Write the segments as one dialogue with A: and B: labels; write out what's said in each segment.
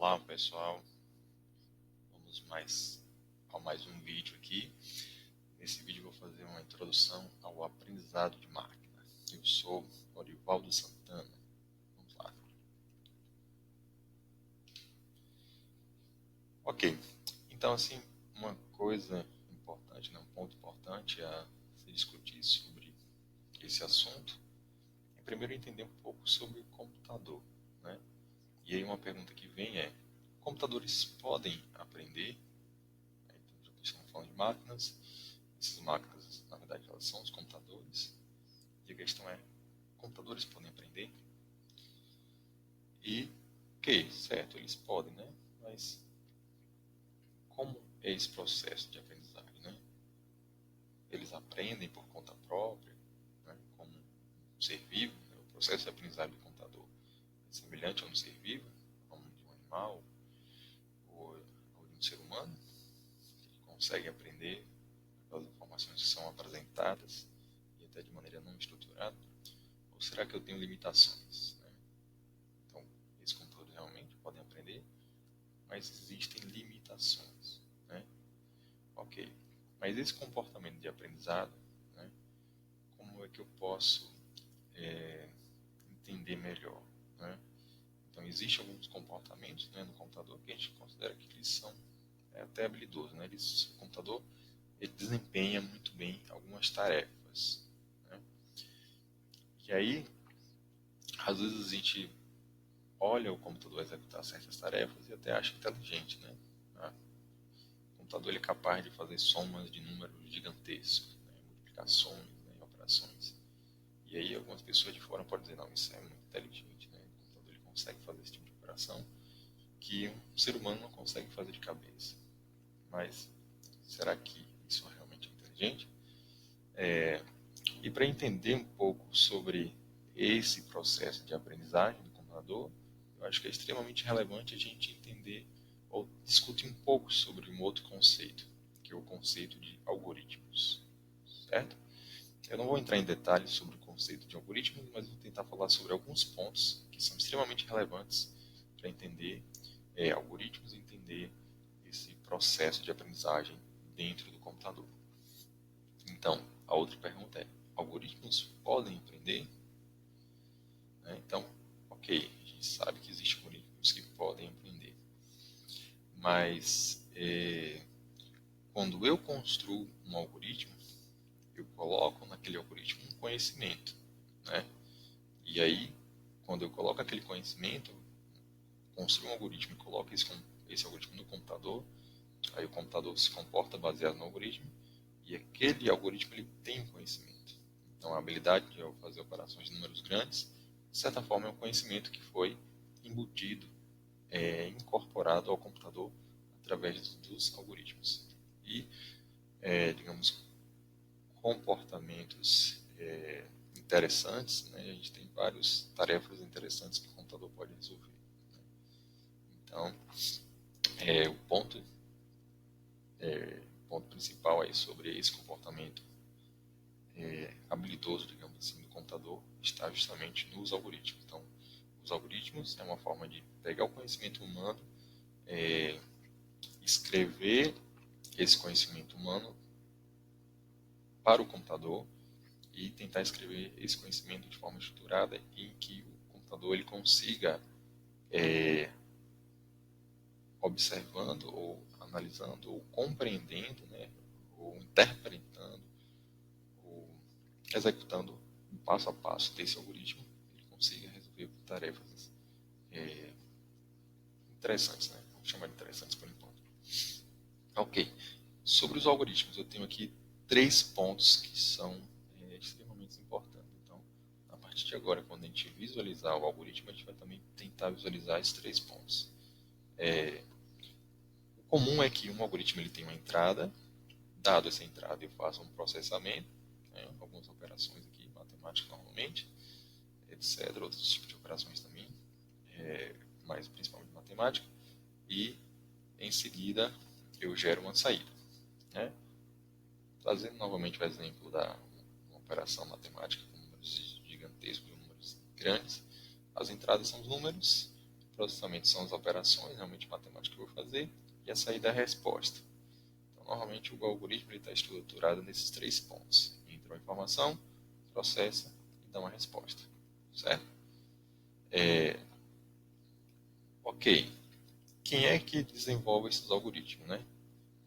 A: Olá pessoal, vamos a mais um vídeo aqui. Nesse vídeo eu vou fazer uma introdução ao aprendizado de máquina. Eu sou Orivaldo Santana. Vamos lá. Ok, então assim, uma coisa importante, um ponto importante a se discutir sobre esse assunto é primeiro entender um pouco sobre o computador, né? E aí uma pergunta que vem é: computadores podem aprender? Então, já que estamos falando de máquinas, essas máquinas, na verdade, elas são os computadores. E a questão é: computadores podem aprender? E, ok, certo, eles podem, né? Mas como é esse processo de aprendizagem, né? Eles aprendem por conta própria, né? Como um ser vivo, né? O processo de aprendizagem do computador é semelhante a um ser vivo, a um de um animal ou de um ser humano, que consegue aprender as informações que são apresentadas e até de maneira não estruturada? Ou será que eu tenho limitações, né? Então, esses computadores realmente podem aprender, mas existem limitações, né? Ok, mas esse comportamento de aprendizado, né, como é que eu posso entender melhor, né? Então, existem alguns comportamentos, né, no computador que a gente considera que eles são até habilidosos, né? O computador ele desempenha muito bem algumas tarefas, né? E aí, às vezes a gente olha o computador executar certas tarefas e até acha inteligente, né? O computador ele é capaz de fazer somas de números gigantescos, né? Multiplicações, né? Operações. E aí algumas pessoas de fora podem dizer: não, isso é muito inteligente, né? O computador ele consegue fazer esse tipo de operação que um ser humano não consegue fazer de cabeça. Mas será que isso realmente é inteligente? E para entender um pouco sobre esse processo de aprendizagem do computador, eu acho que é extremamente relevante a gente entender ou discutir um pouco sobre um outro conceito, que é o conceito de algoritmos, certo? Eu não vou entrar em detalhes sobre o conceito de algoritmos, mas vou tentar falar sobre alguns pontos que são extremamente relevantes para entender algoritmos e entender esse processo de aprendizagem dentro do computador. Então, a outra pergunta é: algoritmos podem aprender? Então, ok, a gente sabe que existem algoritmos que podem aprender, mas quando eu construo um algoritmo, eu coloco naquele algoritmo um conhecimento, né? E aí, quando eu coloco aquele conhecimento, construo um algoritmo e coloco esse algoritmo no computador, aí o computador se comporta baseado no algoritmo e aquele algoritmo ele tem um conhecimento. Então, a habilidade de eu fazer operações de números grandes, de certa forma, é um conhecimento que foi embutido, incorporado ao computador através dos algoritmos. E, digamos, comportamentos interessantes, né? A gente tem várias tarefas interessantes que o computador pode resolver, né? Então, o ponto principal aí sobre esse comportamento habilidoso, digamos assim, do computador está justamente nos algoritmos. Então, os algoritmos é uma forma de pegar o conhecimento humano, escrever esse conhecimento humano para o computador e tentar escrever esse conhecimento de forma estruturada em que o computador ele consiga, observando ou analisando ou compreendendo, né, ou interpretando ou executando o passo a passo desse algoritmo, ele consiga resolver tarefas interessantes, né? Vamos chamar de interessantes por enquanto. Ok. Sobre os algoritmos, eu tenho aqui 3 pontos que são extremamente importantes. Então, a partir de agora, quando a gente visualizar o algoritmo, a gente vai também tentar visualizar esses 3 pontos. O comum é que um algoritmo ele tem uma entrada, dado essa entrada eu faço um processamento, né, algumas operações aqui, matemática normalmente, etc. Outros tipos de operações também, mas principalmente matemática, e em seguida eu gero uma saída, né? Trazendo novamente o exemplo da uma operação matemática com números gigantescos e números grandes, as entradas são os números processamento são as operações, realmente matemática que eu vou fazer, e a saída é a resposta. Então, normalmente o algoritmo está estruturado nesses 3 pontos. Entra uma informação, processa e dá uma resposta. Certo? Ok. Quem é que desenvolve esses algoritmos, né?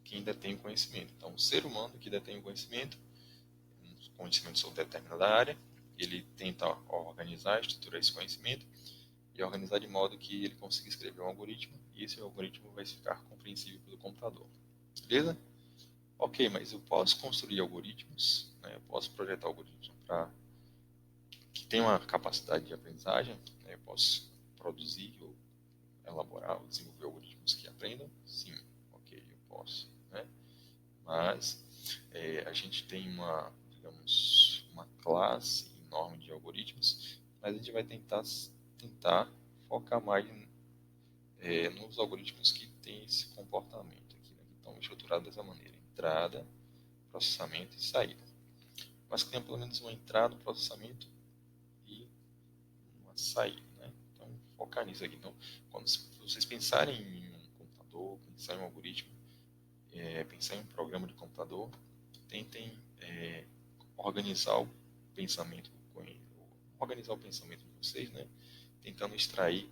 A: Quem detém o conhecimento. Então, o ser humano que detém o conhecimento sobre determinada área, ele tenta organizar, estruturar esse conhecimento e organizar de modo que ele consiga escrever um algoritmo e esse algoritmo vai ficar compreensível pelo computador. Beleza? Ok, mas eu posso construir algoritmos, né? Eu posso projetar algoritmos para que tenham uma capacidade de aprendizagem, né? Eu posso produzir ou elaborar ou desenvolver algoritmos que aprendam? Sim, ok, eu posso, né? Mas a gente tem uma classe enorme de algoritmos, mas a gente vai tentar focar mais nos algoritmos que têm esse comportamento aqui, né, que estão estruturados dessa maneira: entrada, processamento e saída. Mas que tenha pelo menos uma entrada, um processamento e uma saída, né? Então, focar nisso aqui. Então, quando vocês pensarem em um computador, pensar em um algoritmo, pensar em um programa de computador, tentem organizar o pensamento de vocês, né? Tentando extrair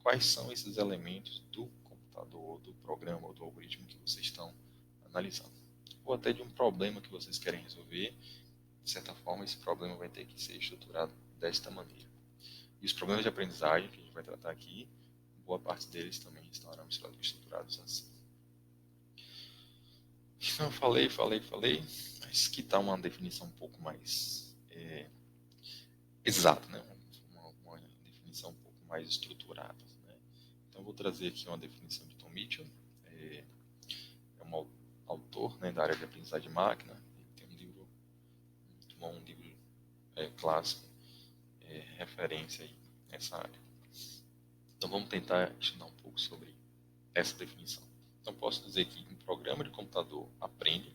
A: quais são esses elementos do computador, do programa ou do algoritmo que vocês estão analisando. Ou até de um problema que vocês querem resolver. De certa forma, esse problema vai ter que ser estruturado desta maneira. E os problemas de aprendizagem que a gente vai tratar aqui, boa parte deles também estarão estruturados assim. Então, falei, mas que tal uma definição um pouco mais exata, né? Uma definição um pouco mais estruturada, né? Então, vou trazer aqui uma definição de Tom Mitchell, é um autor, né, da área de aprendizagem de máquina. Ele tem um livro muito bom, um livro clássico, referência aí nessa área. Então, vamos tentar estudar um pouco sobre essa definição. Então, posso dizer que um programa de computador aprende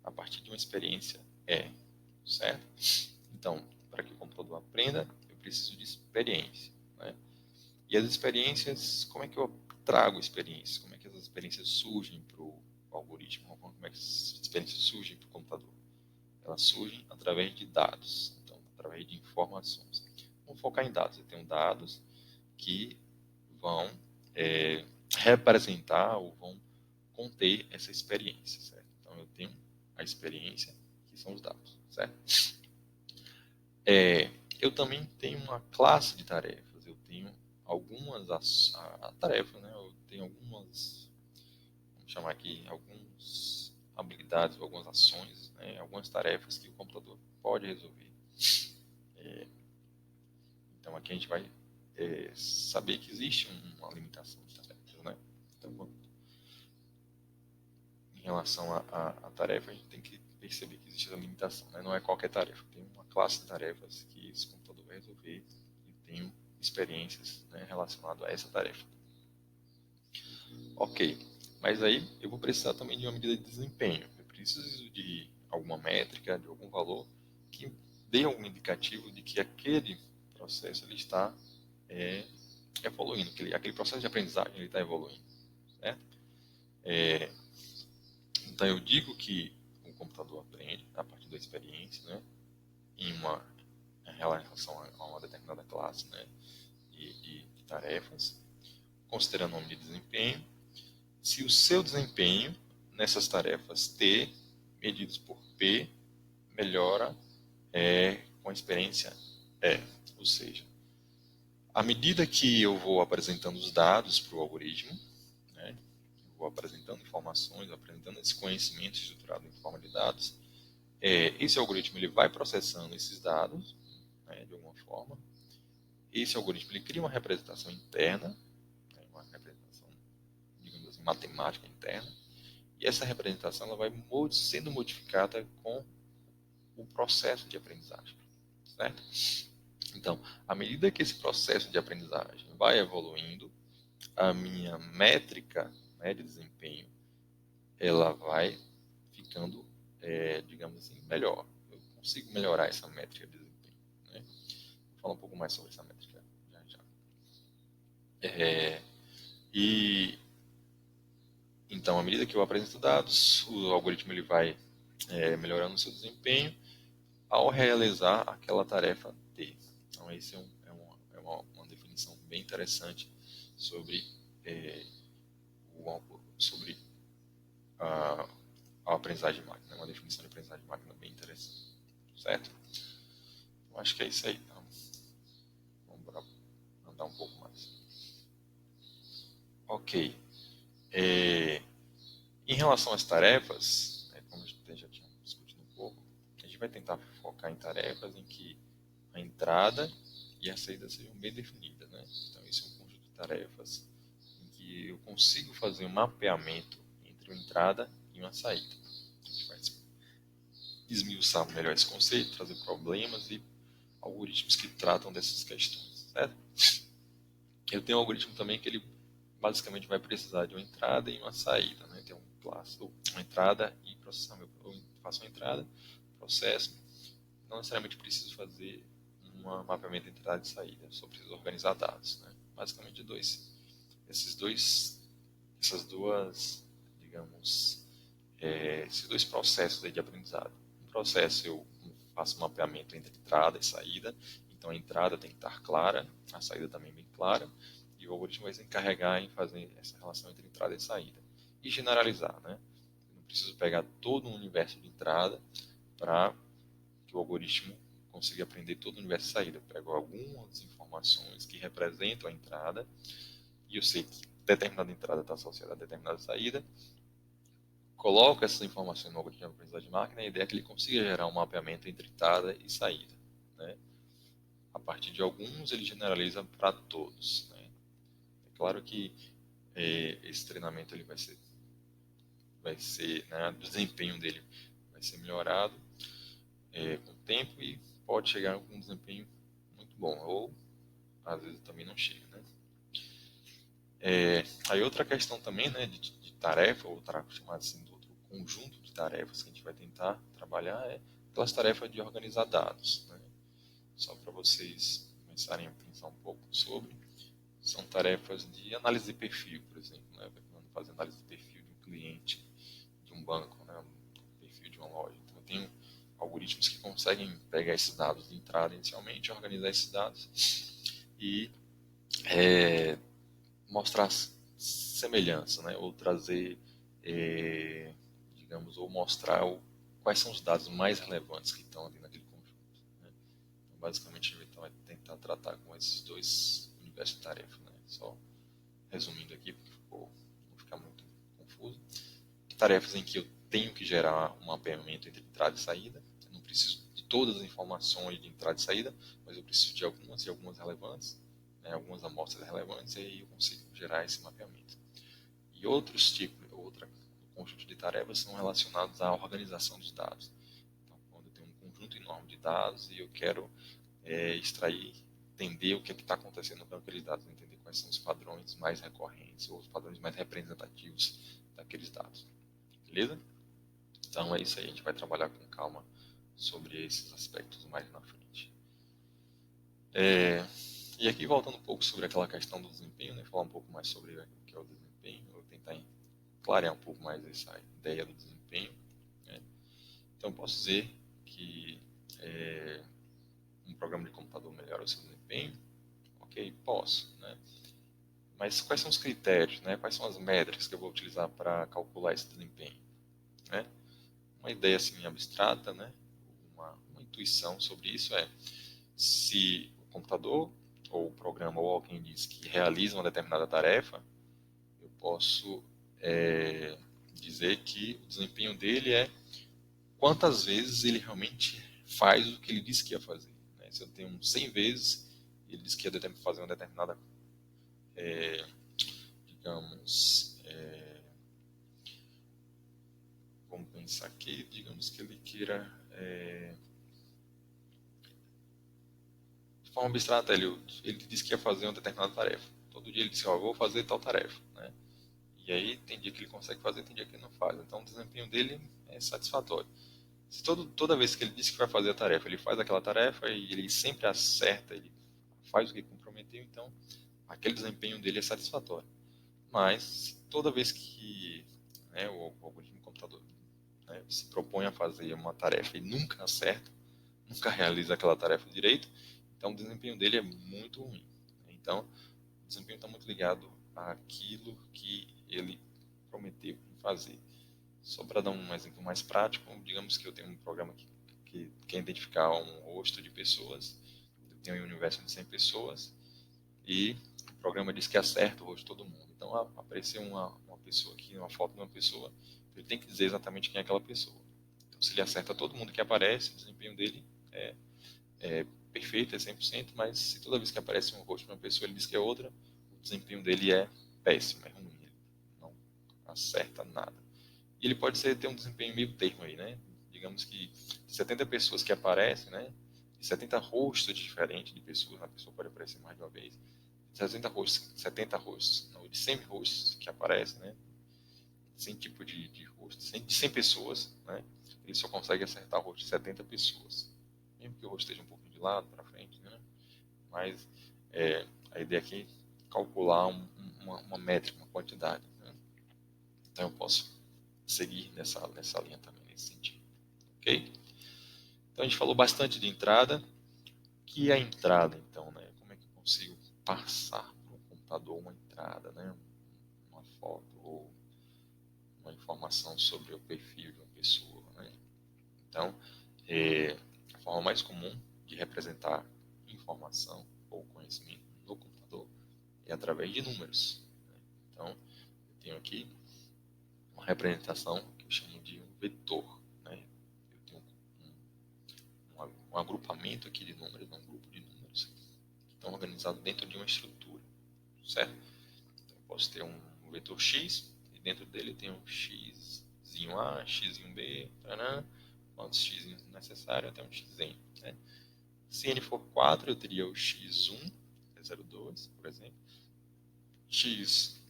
A: a partir de uma experiência certo? Então, para que o computador aprenda, eu preciso de experiência, né? E as experiências, como é que eu trago experiências? Como é que essas experiências surgem para o algoritmo? Como é que essas experiências surgem para o computador? Elas surgem através de dados, então, através de informações. Vamos focar em dados. Eu tenho dados que vão representar ou vão conter essa experiência, certo? Então, eu tenho a experiência, que são os dados, certo? Eu também tenho uma classe de tarefas. Eu tenho algumas tarefas, né? Eu tenho vamos chamar aqui, algumas habilidades, algumas ações, né? Algumas tarefas que o computador pode resolver. Então, aqui a gente vai saber que existe uma limitação de tarefas, né? Então, em relação à tarefa, a gente tem que perceber que existe essa limitação, né? Não é qualquer tarefa. Tem uma classe de tarefas que esse computador vai resolver e tenho experiências, né, relacionadas a essa tarefa. Ok, mas aí eu vou precisar também de uma medida de desempenho. Eu preciso de alguma métrica, de algum valor que dê algum indicativo de que aquele processo ele está evoluindo, que aquele processo de aprendizagem ele está evoluindo, certo? Então eu digo que o computador aprende a partir da experiência, né, em relação a uma determinada classe, né, de tarefas, considerando o nome de desempenho. Se o seu desempenho nessas tarefas T, medidos por P, melhora com a experiência E. Ou seja, à medida que eu vou apresentando os dados para o algoritmo, né, eu vou apresentando informações, apresentando esse conhecimento estruturado em forma de dados, esse algoritmo ele vai processando esses dados, né, de alguma forma. Esse algoritmo ele cria uma representação interna, né, uma representação, digamos assim, matemática interna, e essa representação ela vai sendo modificada com o processo de aprendizagem, certo? Então, à medida que esse processo de aprendizagem vai evoluindo, a minha métrica, né, de desempenho, ela vai ficando, digamos assim, melhor. Eu consigo melhorar essa métrica de desempenho, né? Vou falar um pouco mais sobre essa métrica já já. É, e então, à medida que eu apresento dados, o algoritmo ele vai melhorando o seu desempenho ao realizar aquela tarefa D. Então, esse uma definição bem interessante sobre, é, sobre a, a aprendizagem de máquina. Uma definição de aprendizagem de máquina bem interessante. Certo? Eu acho que é isso aí. Então, vamos andar um pouco mais. Ok. É, em relação às tarefas, como a gente já tinha discutido um pouco, a gente vai tentar focar em tarefas em que a entrada e a saída sejam bem definidas, né? Então, esse é um conjunto de tarefas em que eu consigo fazer um mapeamento entre uma entrada e uma saída. A gente vai esmiuçar melhor esse conceito, trazer problemas e algoritmos que tratam dessas questões, certo? Eu tenho um algoritmo também que ele basicamente vai precisar de uma entrada e uma saída, né? Tem um classe, uma entrada e processamento. Eu faço uma entrada, processo, não necessariamente preciso fazer um mapeamento entre entrada e saída, só preciso organizar dados, né? Basicamente essas duas, digamos, esses dois processos aí de aprendizado. Um processo eu faço um mapeamento entre entrada e saída, então a entrada tem que estar clara, a saída também bem clara, e o algoritmo vai se encarregar em fazer essa relação entre entrada e saída. E generalizar, né? Eu não preciso pegar todo um universo de entrada para que o algoritmo consiga aprender todo o universo de saída. Eu pego algumas informações que representam a entrada, e eu sei que determinada entrada está associada a determinada saída, coloco essas informações no algoritmo de aprendizagem de máquina e a ideia é que ele consiga gerar um mapeamento entre entrada e saída, né? A partir de alguns, ele generaliza para todos, né? É claro que esse treinamento ele né, o desempenho dele vai ser melhorado com o tempo e pode chegar com um desempenho muito bom, ou às vezes também não chega, né? Aí outra questão também, né, de tarefa, ou chamado assim, do outro conjunto de tarefas que a gente vai tentar trabalhar é aquelas tarefas de organizar dados, né? Só para vocês começarem a pensar um pouco sobre, são tarefas de análise de perfil, por exemplo, né? Quando fazer análise de perfil de um cliente, de um banco, né? Um perfil de uma loja. Então eu tenho algoritmos que conseguem pegar esses dados de entrada inicialmente, organizar esses dados e mostrar semelhança, né? Ou trazer, digamos, ou mostrar quais são os dados mais relevantes que estão ali naquele conjunto, né? Então, basicamente, a gente vai tentar tratar com esses dois universos de tarefa, né? Só resumindo aqui, porque não ficar muito confuso. Tarefas em que eu tenho que gerar um mapeamento entre entrada e saída. Eu não preciso de todas as informações de entrada e saída, mas eu preciso de algumas e algumas relevantes, né, algumas amostras relevantes, e aí eu consigo gerar esse mapeamento. E outros tipos, outro conjunto de tarefas são relacionados à organização dos dados. Então, quando eu tenho um conjunto enorme de dados e eu quero extrair, entender o que está acontecendo com aqueles dados, entender quais são os padrões mais recorrentes ou os padrões mais representativos daqueles dados. Beleza? Então é isso aí, a gente vai trabalhar com calma sobre esses aspectos mais na frente. E aqui voltando um pouco sobre aquela questão do desempenho, né, falar um pouco mais sobre o que é o desempenho, vou tentar clarear um pouco mais essa ideia do desempenho, né? Então eu posso dizer que um programa de computador melhora o seu desempenho? Ok, posso, né? Mas quais são os critérios, né? Quais são as métricas que eu vou utilizar para calcular esse desempenho, né? Uma ideia assim abstrata, né? Uma intuição sobre isso é se o computador ou o programa ou alguém diz que realiza uma determinada tarefa, eu posso dizer que o desempenho dele é quantas vezes ele realmente faz o que ele disse que ia fazer, né? Se eu tenho 100 vezes ele disse que ia fazer uma determinada, digamos, vamos pensar aqui, digamos que ele queira, de forma abstrata, ele disse que ia fazer uma determinada tarefa. Todo dia ele disse, ó, eu vou fazer tal tarefa, né? E aí tem dia que ele consegue fazer, tem dia que ele não faz. Então o desempenho dele é satisfatório. Se toda vez que ele disse que vai fazer a tarefa, ele faz aquela tarefa e ele sempre acerta, ele faz o que comprometeu, então aquele desempenho dele é satisfatório. Mas toda vez que, né, o algoritmo do computador, né, se propõe a fazer uma tarefa e nunca acerta, nunca realiza aquela tarefa direito, então o desempenho dele é muito ruim. Então, o desempenho está muito ligado àquilo que ele prometeu fazer. Só para dar um exemplo mais prático, digamos que eu tenho um programa que quer identificar um rosto de pessoas, eu tenho um universo de 100 pessoas, e o programa diz que acerta o rosto de todo mundo. Então, apareceu uma pessoa aqui, uma foto de uma pessoa, ele tem que dizer exatamente quem é aquela pessoa. Então, se ele acerta todo mundo que aparece, o desempenho dele é perfeito, é 100%, mas se toda vez que aparece um rosto de uma pessoa ele diz que é outra, o desempenho dele é péssimo, é ruim, ele não acerta nada. E ele pode ter um desempenho meio termo aí, né? Digamos que 70 pessoas que aparecem, né? 70 rostos diferentes de pessoas, a pessoa pode aparecer mais de uma vez. 70 rostos, não, de 100 rostos que aparecem, né? 100 tipos de rostos, de 100 pessoas, né? Ele só consegue acertar o rosto de 70 pessoas. Mesmo que o rosto esteja um pouquinho de lado, para frente, né? Mas a ideia aqui é calcular uma métrica, uma quantidade, né? Então eu posso seguir nessa linha também, nesse sentido. Ok? Então a gente falou bastante de entrada. O que é a entrada, então, né? Como é que eu consigo passar para o computador uma entrada, né? Uma foto ou uma informação sobre o perfil de uma pessoa, né? Então, a forma mais comum de representar informação ou conhecimento no computador é através de números, né? Então, eu tenho aqui uma representação que eu chamo de um vetor, né? Eu tenho um agrupamento aqui de números, um grupo de números que estão organizados dentro de uma estrutura, certo? Então, eu posso ter um vetor x e dentro dele tem um xzinho A, xzinho B, quantos x necessário até um xn, né? Se n for 4, eu teria o x1, que é 0,2, por exemplo. X,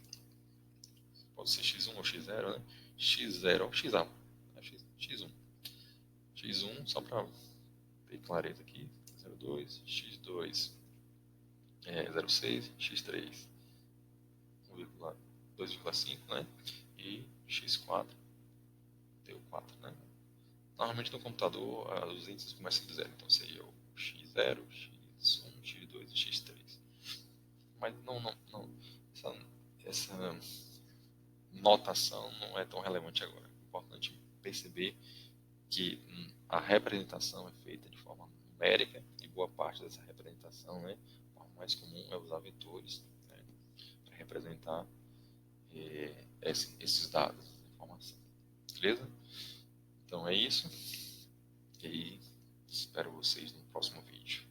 A: pode ser x1 ou x0, né? x0 ou xa, x1. x1, só para ter clareza aqui, 0,2, x2 é 0,6, x3 2,5, né? E x4 deu 4, né? Normalmente no computador os índices começam de zero, então seria o x0, x1, x2 e x3. Mas essa notação não é tão relevante agora. É importante perceber que a representação é feita de forma numérica e boa parte dessa representação, né, a forma mais comum é usar vetores, né, para representar esses dados, essa informação. Beleza? Então é isso. E espero vocês no próximo vídeo.